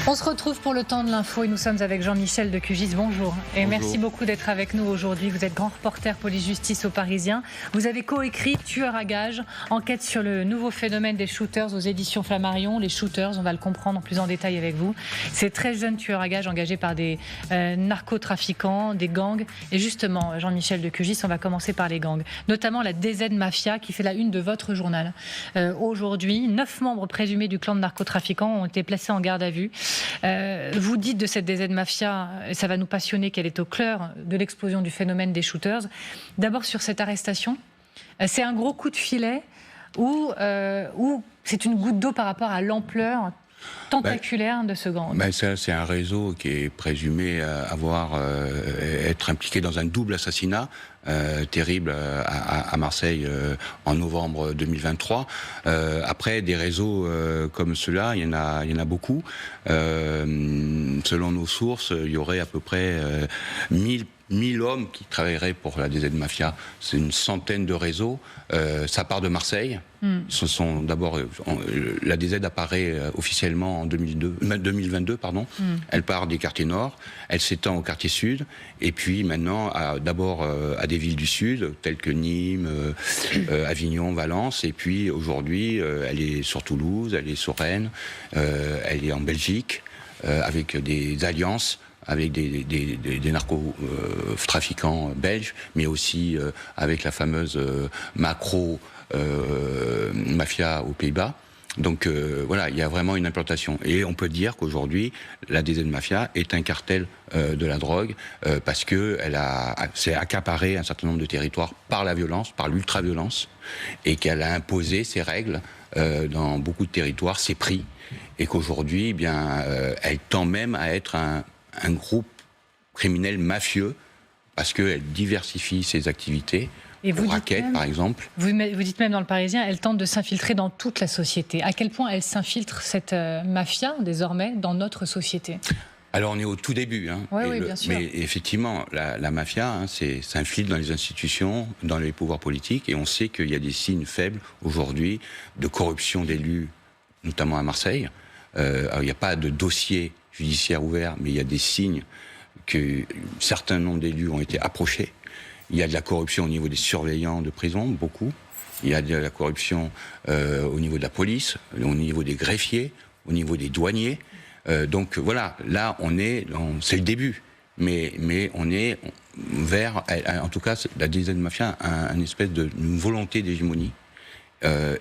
On se retrouve pour le temps de l'info et nous sommes avec Jean-Michel de Cugis. Bonjour et merci beaucoup d'être avec nous aujourd'hui. Vous êtes grand reporter police-justice au Parisien. Vous avez coécrit Tueur à gages, enquête sur le nouveau phénomène des shooters aux éditions Flammarion. Les shooters, on va le comprendre plus en détail avec vous. Ces très jeunes tueurs à gages engagés par des narcotrafiquants, des gangs. Et justement, Jean-Michel de Cugis, on va commencer par les gangs. Notamment la DZ Mafia qui fait la une de votre journal. Aujourd'hui, 9 membres présumés du clan de narcotrafiquants ont été placés en garde à vue. Vous dites de cette DZ Mafia, et ça va nous passionner, qu'elle est au cœur de l'explosion du phénomène des shooters. D'abord sur cette arrestation, c'est un gros coup de filet ou c'est une goutte d'eau par rapport à l'ampleur tentaculaire de ce gang? Ça, c'est un réseau qui est présumé être impliqué dans un double assassinat terrible à Marseille en novembre 2023. Après, des réseaux comme ceux-là, il y en a beaucoup. Selon nos sources, il y aurait à peu près 1000 hommes qui travailleraient pour la DZ Mafia. C'est une centaine de réseaux. Ça part de Marseille. Ce sont d'abord la DZ apparaît officiellement en 2022. Elle part des quartiers nord, elle s'étend au quartier sud, et puis maintenant d'abord à des villes du sud telles que Nîmes, Avignon, Valence, et puis aujourd'hui elle est sur Toulouse, elle est sur Rennes, elle est en Belgique avec des alliances avec des narcotrafiquants belges, mais aussi avec la fameuse macro mafia aux Pays-Bas. Donc voilà, il y a vraiment une implantation. Et on peut dire qu'aujourd'hui, la DZ Mafia est un cartel de la drogue parce que s'est accaparé un certain nombre de territoires par la violence, par l'ultra-violence, et qu'elle a imposé ses règles dans beaucoup de territoires, ses prix, et qu'aujourd'hui, elle tend même à être un groupe criminel mafieux parce qu'elle diversifie ses activités. Et vous raquettes, par exemple. Vous dites même dans le Parisien, elle tente de s'infiltrer dans toute la société. À quel point elle s'infiltre, cette mafia, désormais, dans notre société? Alors, on est au tout début. Oui, bien sûr. Mais effectivement, la mafia s'infiltre dans les institutions, dans les pouvoirs politiques, et on sait qu'il y a des signes faibles, aujourd'hui, de corruption d'élus, notamment à Marseille. Alors, il n'y a pas de dossier judiciaire ouvert, mais il y a des signes que certains nombres d'élus ont été approchés. Il y a de la corruption au niveau des surveillants de prison, beaucoup. Il y a de la corruption au niveau de la police, au niveau des greffiers, au niveau des douaniers. Donc voilà, là c'est le début, mais on est vers, en tout cas, la DZ Mafia a une espèce une volonté d'hégémonie.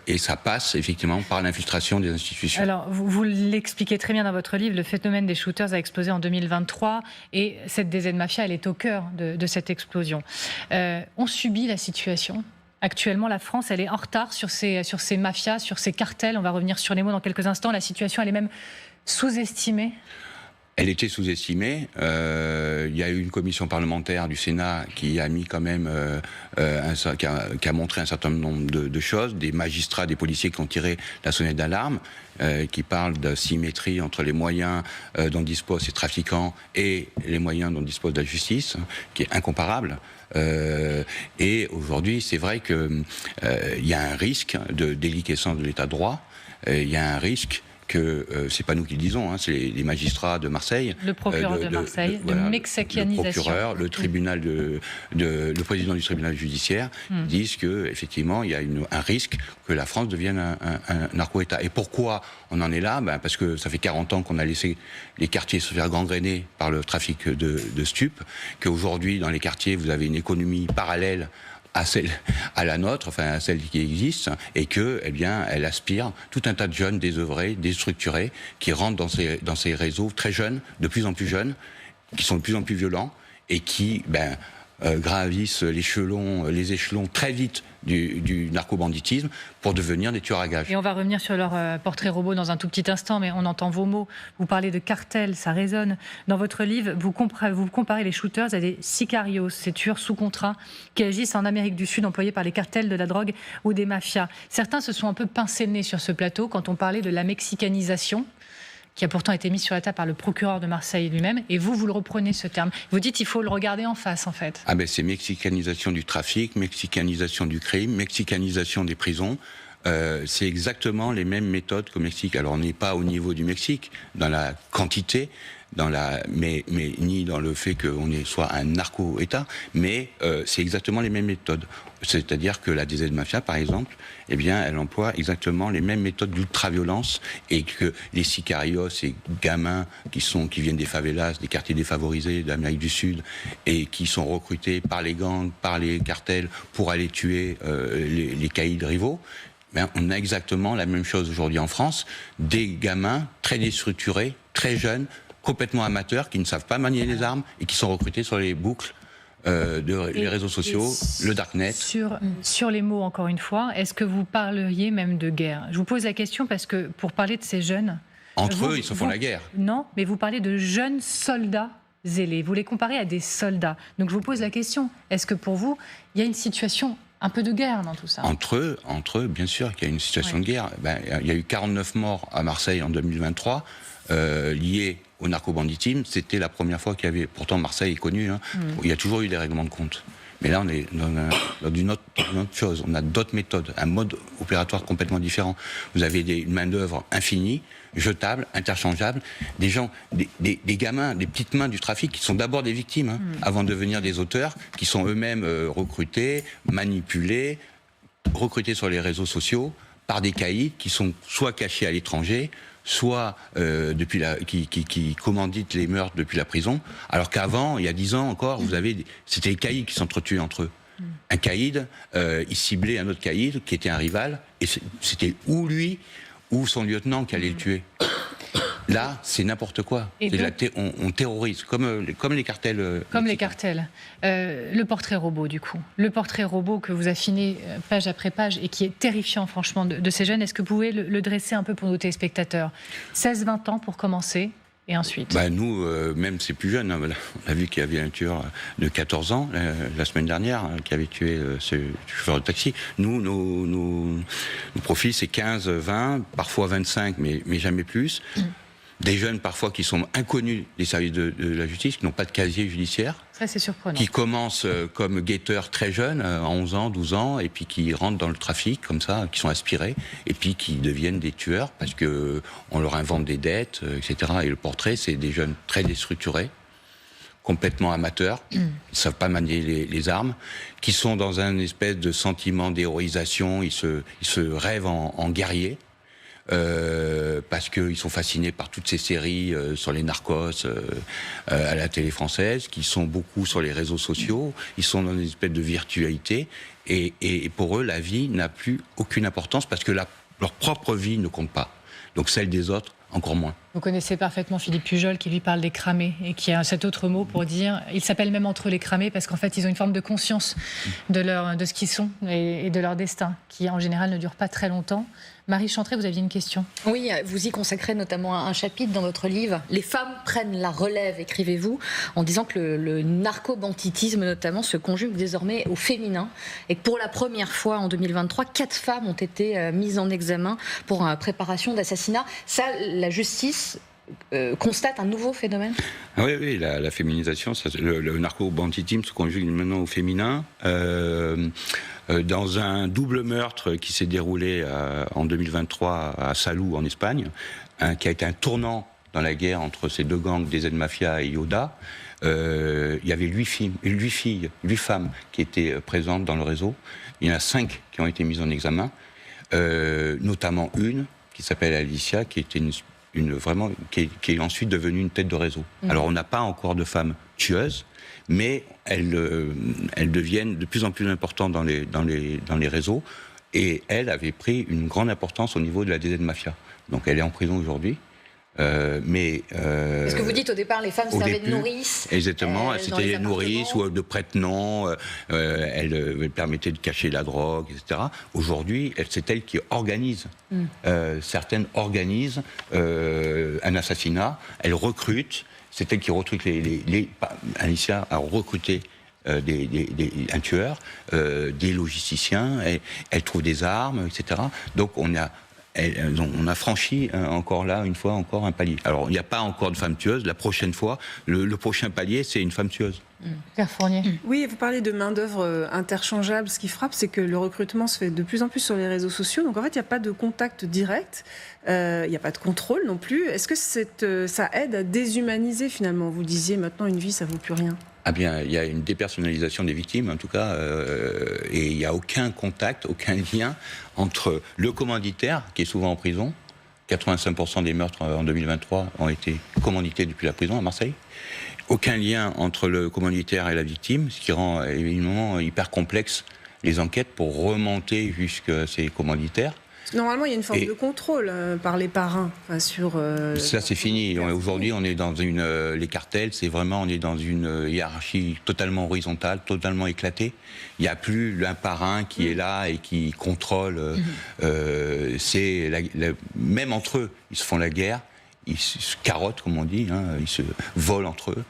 Et ça passe effectivement par l'infiltration des institutions. Alors, vous l'expliquez très bien dans votre livre, le phénomène des shooters a explosé en 2023 et cette DZ Mafia, elle est au cœur de cette explosion. On subit la situation. Actuellement, la France, elle est en retard sur ces mafias, sur ces cartels. On va revenir sur les mots dans quelques instants. La situation, elle est même sous-estimée. Elle était sous-estimée. Il y a eu une commission parlementaire du Sénat qui a mis quand même, qui a montré un certain nombre de choses. Des magistrats, des policiers qui ont tiré la sonnette d'alarme, qui parlent de symétrie entre les moyens dont disposent ces trafiquants et les moyens dont dispose la justice, qui est incomparable. Et aujourd'hui, c'est vrai que il y a un risque de déliquescence de l'état de droit. Il y a un risque que c'est pas nous qui le disons, c'est les magistrats de Marseille, le procureur de Marseille, de mexicanisation, le procureur, le tribunal le président du tribunal judiciaire disent que effectivement il y a un risque que la France devienne un narco-État. Et pourquoi on en est là? Parce que ça fait 40 ans qu'on a laissé les quartiers se faire gangréner par le trafic de stupes, qu'aujourd'hui dans les quartiers vous avez une économie parallèle à la nôtre, enfin à celle qui existe, et que, elle aspire tout un tas de jeunes désœuvrés, déstructurés, qui rentrent dans ces réseaux très jeunes, de plus en plus jeunes, qui sont de plus en plus violents, et qui, gravissent les échelons très vite du narco-banditisme pour devenir des tueurs à gages. Et on va revenir sur leur portrait robot dans un tout petit instant, mais on entend vos mots. Vous parlez de cartel, ça résonne. Dans votre livre, vous comparez les shooters à des sicarios, ces tueurs sous contrat qui agissent en Amérique du Sud, employés par les cartels de la drogue ou des mafias. Certains se sont un peu pincés le nez sur ce plateau quand on parlait de la mexicanisation, qui a pourtant été mise sur la table par le procureur de Marseille lui-même, et vous le reprenez ce terme. Vous dites qu'il faut le regarder en face, en fait. C'est mexicanisation du trafic, mexicanisation du crime, mexicanisation des prisons. c'est exactement les mêmes méthodes qu'au Mexique. Alors on n'est pas au niveau du Mexique dans la quantité, mais ni dans le fait qu'on soit un narco-État, mais c'est exactement les mêmes méthodes. C'est-à-dire que la DZ Mafia, par exemple, eh bien, elle emploie exactement les mêmes méthodes d'ultra-violence, et que les sicarios, ces gamins qui viennent des favelas, des quartiers défavorisés d'Amérique du Sud, et qui sont recrutés par les gangs, par les cartels, pour aller tuer les caïds rivaux, ben, on a exactement la même chose aujourd'hui en France, des gamins très déstructurés, très jeunes, complètement amateurs, qui ne savent pas manier les armes et qui sont recrutés sur les boucles les réseaux sociaux, le darknet. Sur les mots, encore une fois, est-ce que vous parleriez même de guerre? Je vous pose la question parce que pour parler de ces jeunes... Entre eux, ils se font la guerre. Non, mais vous parlez de jeunes soldats zélés. Vous les comparez à des soldats. Donc je vous pose la question, est-ce que pour vous, il y a une situation un peu de guerre dans tout ça? Entre eux, bien sûr qu'il y a une situation de guerre. Ben, il y a eu 49 morts à Marseille en 2023, liés au narco-banditisme. C'était la première fois qu'il y avait... Pourtant, Marseille est connu, hein, il y a toujours eu des règlements de compte. Mais là, on est dans une autre chose. On a d'autres méthodes, un mode opératoire complètement différent. Vous avez une main-d'œuvre infinie, jetable, interchangeable. Des gens, des gamins, des petites mains du trafic qui sont d'abord des victimes, hein, avant de devenir des auteurs, qui sont eux-mêmes recrutés, manipulés, recrutés sur les réseaux sociaux par des caïds qui sont soit cachés à l'étranger, soit qui commanditent les meurtres depuis la prison, alors qu'avant, il y a 10 ans encore, c'était les caïds qui s'entretuaient entre eux. Un caïd, il ciblait un autre caïd qui était un rival, et c'était ou lui ou son lieutenant qui allait le tuer. Là, c'est n'importe quoi. On terrorise, comme les cartels. Comme les cartels. Le portrait robot, du coup. Le portrait robot que vous affinez page après page et qui est terrifiant, franchement, de ces jeunes. Est-ce que vous pouvez le dresser un peu pour nos téléspectateurs? 16-20 ans pour commencer, et ensuite nous, même c'est plus jeune. Hein, on a vu qu'il y avait un tueur de 14 ans, la semaine dernière, qui avait tué ce chauffeur de taxi. Nous, nos profils, c'est 15, 20, parfois 25, mais jamais plus. Des jeunes parfois qui sont inconnus des services de la justice, qui n'ont pas de casier judiciaire. Ça, c'est surprenant. Qui commencent comme guetteurs très jeunes, à 11 ans, 12 ans, et puis qui rentrent dans le trafic, comme ça, qui sont aspirés, et puis qui deviennent des tueurs, parce qu'on leur invente des dettes, etc. Et le portrait, c'est des jeunes très déstructurés, complètement amateurs, qui ne savent pas manier les armes, qui sont dans un espèce de sentiment d'héroïsation, ils se rêvent en guerriers. Parce qu'ils sont fascinés par toutes ces séries sur les narcos à la télé française, qui sont beaucoup sur les réseaux sociaux, ils sont dans une espèce de virtualité, et pour eux, la vie n'a plus aucune importance, parce que leur propre vie ne compte pas. Donc celle des autres, encore moins. Vous connaissez parfaitement Philippe Pujol, qui lui parle des cramés, et qui a cet autre mot pour dire... Ils s'appellent même entre eux les cramés, parce qu'en fait, ils ont une forme de conscience de ce qu'ils sont et de leur destin, qui en général ne dure pas très longtemps. Marie Chantrey, vous aviez une question? Oui, vous y consacrez notamment un chapitre dans votre livre. Les femmes prennent la relève, écrivez-vous, en disant que le narco-banditisme notamment se conjugue désormais au féminin, et que pour la première fois en 2023, 4 femmes ont été mises en examen pour préparation d'assassinat. Ça, la justice constate un nouveau phénomène? Oui, la féminisation, le narco-banditisme se conjugue maintenant au féminin. Dans un double meurtre qui s'est déroulé en 2023 à Salou, en Espagne, qui a été un tournant dans la guerre entre ces deux gangs, DZ Mafia et Yoda. Il y avait 8 femmes qui étaient présentes dans le réseau. Il y en a 5 qui ont été mises en examen, notamment une qui s'appelle Alicia, qui était qui est ensuite devenue une tête de réseau. Alors on n'a pas encore de femmes tueuses, mais elles deviennent de plus en plus importantes dans les réseaux, et elle avait pris une grande importance au niveau de la DZ Mafia. Donc elle est en prison aujourd'hui. Parce que vous dites au départ, les femmes servaient de nourrices. Exactement, c'était des nourrices ou de prête-noms, elles permettaient de cacher la drogue, etc. Aujourd'hui, c'est elles qui organisent. Certaines organisent un assassinat, elles recrutent. C'est elle qui recrute Alicia a recruté un tueur, des logisticiens, elle trouve des armes, etc. Donc on a on a franchi encore là, une fois encore, un palier. Alors, il n'y a pas encore de femme tueuse. La prochaine fois, le prochain palier, c'est une femme tueuse. Pierre Fournier. Oui, vous parlez de main-d'œuvre interchangeable. Ce qui frappe, c'est que le recrutement se fait de plus en plus sur les réseaux sociaux. Donc, en fait, il n'y a pas de contact direct. Il n'y a pas de contrôle non plus. Est-ce que ça aide à déshumaniser, finalement? Vous disiez, maintenant, une vie, ça ne vaut plus rien. Ah bien, il y a une dépersonnalisation des victimes, en tout cas, et il n'y a aucun contact, aucun lien entre le commanditaire, qui est souvent en prison. 85% des meurtres en 2023 ont été commandités depuis la prison à Marseille. Aucun lien entre le commanditaire et la victime, ce qui rend évidemment hyper complexe les enquêtes pour remonter jusqu'à ces commanditaires. Normalement, il y a une forme de contrôle par les parrains sur. Ça, c'est fini. Aujourd'hui, on est dans les cartels. On est dans une hiérarchie totalement horizontale, totalement éclatée. Il n'y a plus un parrain qui est là et qui contrôle. Même entre eux, ils se font la guerre. Ils se carottent, comme on dit. Ils se volent entre eux.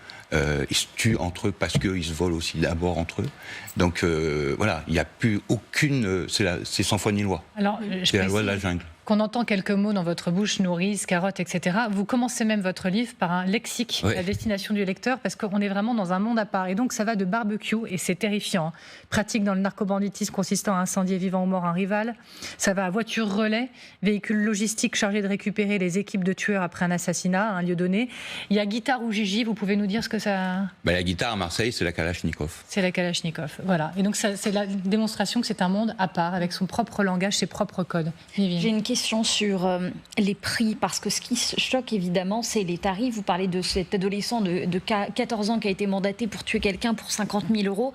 Ils se tuent entre eux parce qu'ils se volent aussi d'abord entre eux. Donc voilà, il n'y a plus aucune... C'est sans foi ni loi. Alors, c'est la loi de la jungle. Qu'on entend quelques mots dans votre bouche, nourrice, carotte, etc. Vous commencez même votre livre par un lexique à destination du lecteur, parce qu'on est vraiment dans un monde à part. Et donc ça va de barbecue, et c'est terrifiant. Pratique dans le narcobanditisme consistant à incendier vivant ou mort un rival. Ça va à voiture relais, véhicule logistique chargé de récupérer les équipes de tueurs après un assassinat à un lieu donné. Il y a guitare ou Gigi, vous pouvez nous dire ce que ça... La guitare à Marseille, c'est la Kalachnikov. C'est la Kalachnikov, voilà. Et donc c'est la démonstration que c'est un monde à part, avec son propre langage, ses propres codes. Viviane. J'ai une question sur les prix, parce que ce qui choque évidemment, c'est les tarifs. Vous parlez de cet adolescent de 14 ans qui a été mandaté pour tuer quelqu'un pour 50 000 euros.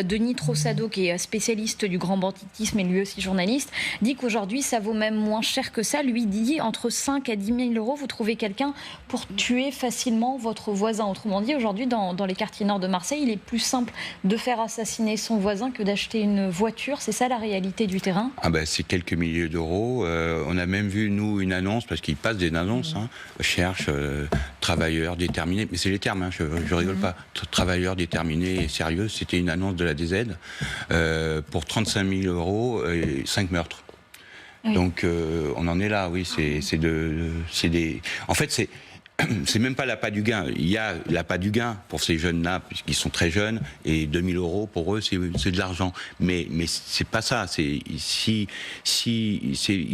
Denis Trossado, qui est spécialiste du grand banditisme et lui aussi journaliste, dit qu'aujourd'hui ça vaut même moins cher que ça. Lui dit entre 5 à 10 000 euros, vous trouvez quelqu'un pour tuer facilement votre voisin. Autrement dit, aujourd'hui dans les quartiers nord de Marseille, il est plus simple de faire assassiner son voisin que d'acheter une voiture. C'est ça la réalité du terrain? C'est quelques milliers d'euros. On a même vu, nous, une annonce, parce qu'ils passent des annonces, cherche travailleurs déterminés, mais c'est les termes, je rigole pas, travailleurs déterminés et sérieux, c'était une annonce de la DZ, pour 35 000 euros et 5 meurtres. Oui. Donc on en est là, oui, c'est des... En fait, c'est même pas l'appât du gain. Il y a l'appât du gain pour ces jeunes-là, puisqu'ils sont très jeunes, et 2 000 euros pour eux, c'est de l'argent. Mais c'est pas ça. Ils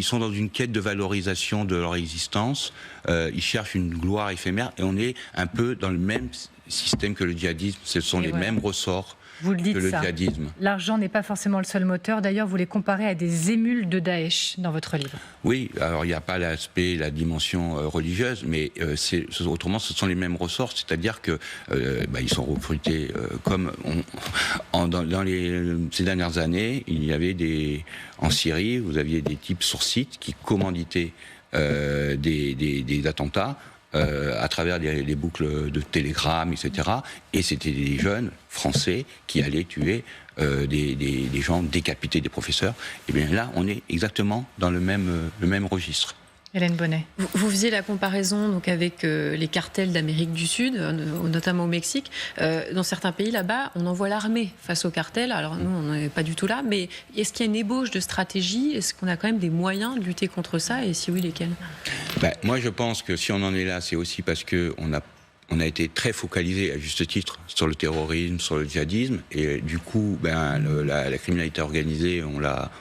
sont dans une quête de valorisation de leur existence. Ils cherchent une gloire éphémère, et on est un peu dans le même système que le djihadisme. Ce sont les mêmes ressorts. Vous le dites, que le djihadisme. L'argent n'est pas forcément le seul moteur. D'ailleurs, vous les comparez à des émules de Daesh dans votre livre. Oui, alors il n'y a pas la dimension religieuse, mais autrement, ce sont les mêmes ressorts. C'est-à-dire que ils sont recrutés comme dans ces dernières années, il y avait en Syrie, vous aviez des types sur site qui commanditaient des attentats. À travers des boucles de télégrammes, etc. Et c'était des jeunes français qui allaient tuer des gens, décapiter des professeurs. Et bien là, on est exactement dans le même registre. Hélène Bonnet. Vous faisiez la comparaison donc avec les cartels d'Amérique du Sud, notamment au Mexique. Dans certains pays là-bas, on envoie l'armée face aux cartels. Alors nous, on n'est pas du tout là. Mais est-ce qu'il y a une ébauche de stratégie? Est-ce qu'on a quand même des moyens de lutter contre ça? Et si oui, lesquels? Moi, je pense que si on en est là, c'est aussi parce qu'on a été très focalisé, à juste titre, sur le terrorisme, sur le djihadisme. Et du coup, la criminalité organisée, on l'a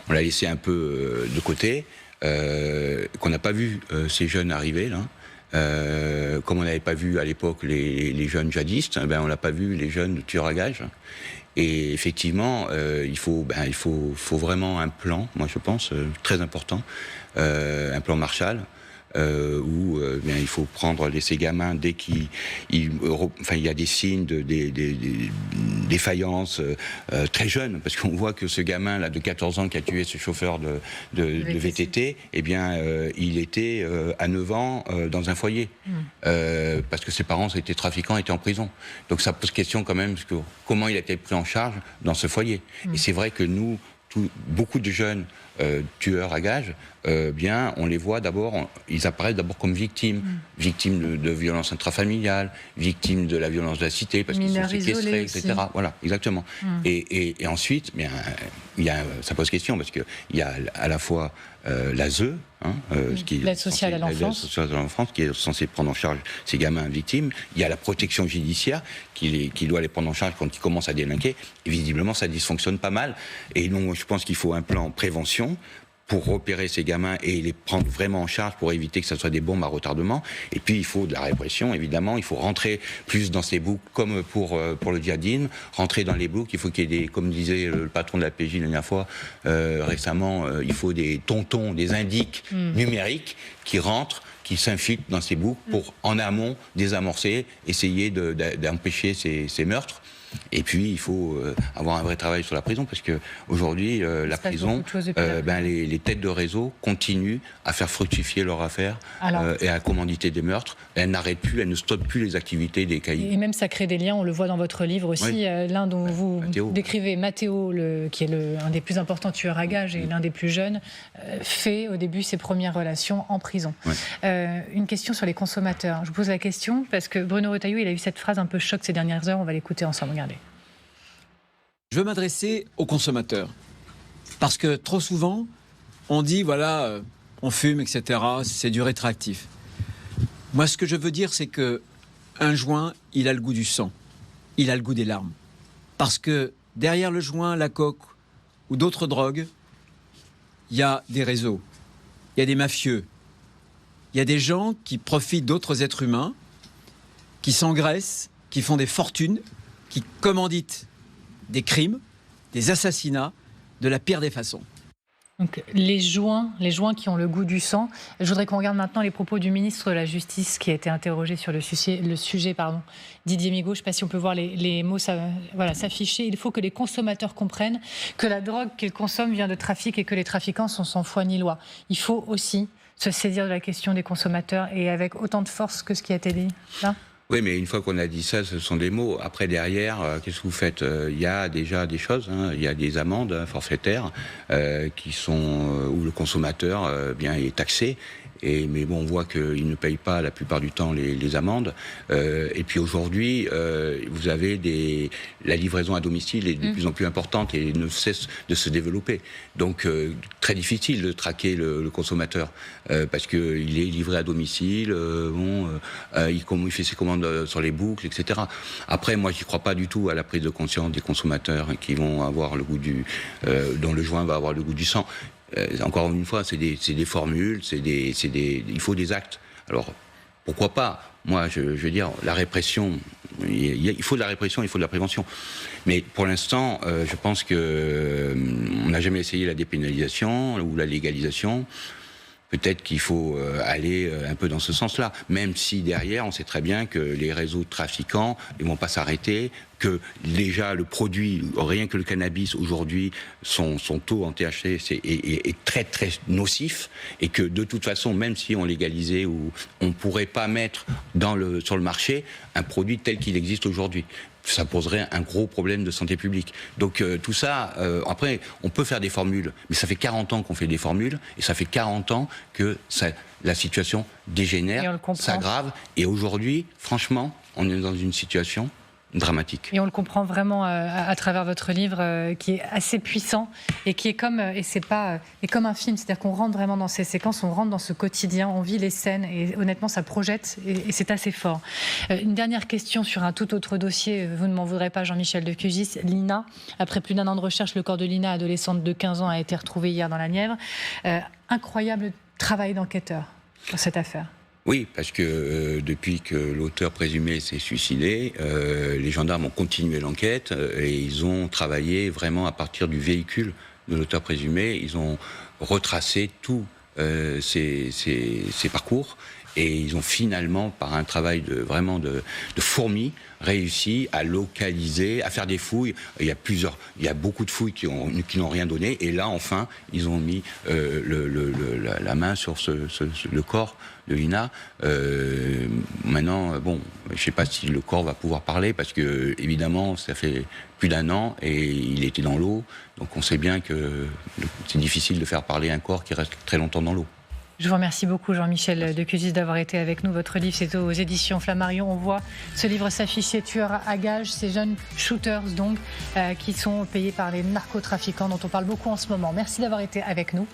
laissé un peu de côté. Qu'on n'a pas vu ces jeunes arriver là, comme on n'avait pas vu à l'époque les jeunes djihadistes, on n'a pas vu les jeunes tueurs à gages. Et effectivement, il faut vraiment un plan, moi je pense, très important, un plan Marshall. Où il faut prendre ces gamins dès qu'il y a des signes de défaillance très jeunes, parce qu'on voit que ce gamin là de 14 ans qui a tué ce chauffeur de VTT, il était à 9 ans dans un foyer parce que ses parents étaient trafiquants, étaient en prison. Donc ça pose question quand même, comment il a été pris en charge dans ce foyer. Et c'est vrai que nous, beaucoup de jeunes tueurs à gages, bien, on les voit d'abord, ils apparaissent d'abord comme victimes, victimes de violences intrafamiliales, victimes de la violence de la cité, parce qu'ils sont séquestrés, etc. Voilà, exactement. Et ensuite, bien, ça pose question, parce qu'il y a à la fois l'ASE, l'aide sociale à l'enfance, qui est censée prendre en charge ces gamins victimes. Il y a la protection judiciaire qui doit les prendre en charge quand ils commencent à délinquer. Et visiblement, ça dysfonctionne pas mal. Et donc, je pense qu'il faut un plan prévention pour repérer ces gamins et les prendre vraiment en charge pour éviter que ce soit des bombes à retardement. Et puis, il faut de la répression, évidemment. Il faut rentrer plus dans ces boucles, comme pour le djihadisme, rentrer dans les boucles. Il faut qu'il y ait des, comme disait le patron de la PJ la dernière fois, récemment, il faut des tontons, des indiques numériques qui rentrent, qui s'infiltrent dans ces boucles pour, en amont, désamorcer, essayer d'empêcher ces meurtres. Et puis, il faut avoir un vrai travail sur la prison, parce qu'aujourd'hui, la prison, les têtes de réseau continuent à faire fructifier leur affaire et à commanditer des meurtres. Elles n'arrêtent plus, elles ne stoppent plus les activités des caïds. Et même ça crée des liens, on le voit dans votre livre aussi, l'un dont vous décrivez, Matteo, qui est un des plus importants tueurs à gages et l'un des plus jeunes, fait au début ses premières relations en prison. Une question sur les consommateurs. Je vous pose la question parce que Bruno Retailleau, il a eu cette phrase un peu choc ces dernières heures, on va l'écouter ensemble. Regardez. Je veux m'adresser aux consommateurs. Parce que trop souvent, on dit, voilà, on fume, etc., c'est du rétroactif. Moi, ce que je veux dire, c'est que un joint, il a le goût du sang. Il a le goût des larmes. Parce que derrière le joint, la coke ou d'autres drogues, il y a des réseaux, il y a des mafieux, il y a des gens qui profitent d'autres êtres humains, qui s'engraissent, qui font des fortunes, qui commanditent des crimes, des assassinats, de la pire des façons. Donc, les joints qui ont le goût du sang. Je voudrais qu'on regarde maintenant les propos du ministre de la Justice qui a été interrogé sur le sujet, Didier Migaud. Je ne sais pas si on peut voir les mots s'afficher. Il faut que les consommateurs comprennent que la drogue qu'ils consomment vient de trafic et que les trafiquants sont sans foi ni loi. Il faut aussi se saisir de la question des consommateurs et avec autant de force que ce qui a été dit là. Oui, mais une fois qu'on a dit ça, ce sont des mots. Après, derrière, qu'est-ce que vous faites ? Il y a déjà des choses. Il y a des amendes forfaitaires qui sont où le consommateur est taxé. Mais bon, on voit qu'ils ne payent pas la plupart du temps les amendes. Et puis aujourd'hui, vous avez la livraison à domicile est de plus en plus importante et ne cesse de se développer. Donc très difficile de traquer le consommateur parce qu'il est livré à domicile. Il fait ses commandes sur les boucles, etc. Après, moi, j'y crois pas du tout à la prise de conscience des consommateurs qui vont avoir le goût dont le joint va avoir le goût du sang. Encore une fois, c'est des formules, il faut des actes. Alors, pourquoi pas ? Moi, je veux dire, la répression, il faut de la répression, il faut de la prévention. Mais pour l'instant, je pense qu'on n'a jamais essayé la dépénalisation ou la légalisation. Peut-être qu'il faut aller un peu dans ce sens-là, même si derrière, on sait très bien que les réseaux de trafiquants ne vont pas s'arrêter, que déjà le produit, rien que le cannabis aujourd'hui, son taux en THC est très très nocif, et que de toute façon, même si on légalisait, ou on ne pourrait pas mettre sur le marché un produit tel qu'il existe aujourd'hui. Ça poserait un gros problème de santé publique. Donc tout ça, après, on peut faire des formules, mais ça fait 40 ans qu'on fait des formules, et ça fait 40 ans que la situation dégénère, s'aggrave, et aujourd'hui, franchement, on est dans une situation dramatique. Et on le comprend vraiment à travers votre livre qui est assez puissant et qui est comme un film, c'est-à-dire qu'on rentre vraiment dans ces séquences, on rentre dans ce quotidien, on vit les scènes et honnêtement ça projette et c'est assez fort. Une dernière question sur un tout autre dossier, vous ne m'en voudrez pas Jean-Michel de Cugis, Lina. Après plus d'1 an de recherche, le corps de Lina, adolescente de 15 ans, a été retrouvé hier dans la Nièvre. Incroyable travail d'enquêteur dans cette affaire. Oui, parce que depuis que l'auteur présumé s'est suicidé, les gendarmes ont continué l'enquête et ils ont travaillé vraiment à partir du véhicule de l'auteur présumé. Ils ont retracé tous ses parcours Et ils ont finalement, par un travail de fourmi, réussi à localiser, à faire des fouilles. Il y a beaucoup de fouilles qui n'ont rien donné. Et là, enfin, ils ont mis la main sur le corps de Lina. Maintenant, bon, je ne sais pas si le corps va pouvoir parler, parce que, évidemment, ça fait plus d'1 an et il était dans l'eau. Donc on sait bien que c'est difficile de faire parler un corps qui reste très longtemps dans l'eau. Je vous remercie beaucoup, Jean-Michel de Cusis, d'avoir été avec nous. Votre livre, c'est aux éditions Flammarion. On voit ce livre s'afficher, Tueurs à gages, ces jeunes shooters donc, qui sont payés par les narcotrafiquants dont on parle beaucoup en ce moment. Merci d'avoir été avec nous.